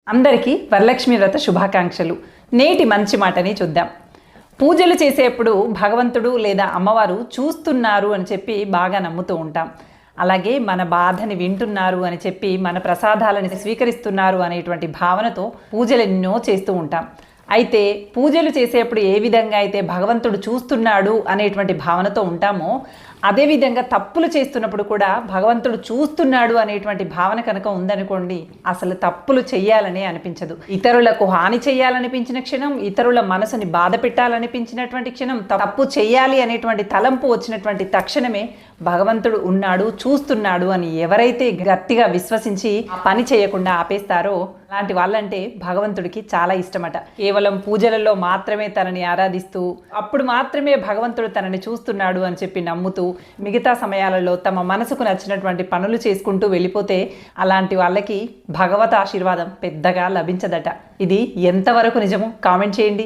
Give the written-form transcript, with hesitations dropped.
అందరికీ వరలక్ష్మి వ్రత శుభాకాంక్షలు. నేటి మంచి మాటని చూద్దాం. పూజలు చేసేప్పుడు భగవంతుడు లేదా అమ్మవారు చూస్తున్నారు అని చెప్పి బాగా నమ్ముతూ ఉంటాం. అలాగే మన బాధని వింటున్నారు అని చెప్పి మన ప్రసాదాలని స్వీకరిస్తున్నారు అనేటువంటి భావనతో పూజలు ఎన్నో చేస్తూ ఉంటాం. అయితే పూజలు చేసేప్పుడు ఏ విధంగా అయితే భగవంతుడు చూస్తున్నాడు అనేటువంటి భావనతో ఉంటామో, అదేవిధంగా తప్పులు చేస్తున్నప్పుడు కూడా భగవంతుడు చూస్తున్నాడు అనేటువంటి భావన కనుక ఉందనుకోండి, అసలు తప్పులు చెయ్యాలని అనిపించదు. ఇతరులకు హాని చేయాలనిపించిన క్షణం, ఇతరుల మనసుని బాధ పెట్టాలనిపించినటువంటి క్షణం, తప్పు చెయ్యాలి అనేటువంటి తలంపు వచ్చినటువంటి తక్షణమే భగవంతుడు ఉన్నాడు, చూస్తున్నాడు అని ఎవరైతే గట్టిగా విశ్వసించి పని చేయకుండా ఆపేస్తారో అలాంటి వాళ్ళంటే భగవంతుడికి చాలా ఇష్టమట. కేవలం పూజలలో మాత్రమే తనని ఆరాధిస్తూ, అప్పుడు మాత్రమే భగవంతుడు తనని చూస్తున్నాడు అని చెప్పి నమ్ముతూ, మిగతా సమయాలలో తమ మనసుకు నచ్చినటువంటి పనులు చేసుకుంటూ వెళ్ళిపోతే అలాంటి వాళ్ళకి భగవత్ ఆశీర్వాదం పెద్దగా లభించదట. ఇది ఎంతవరకు నిజమో కామెంట్ చేయండి.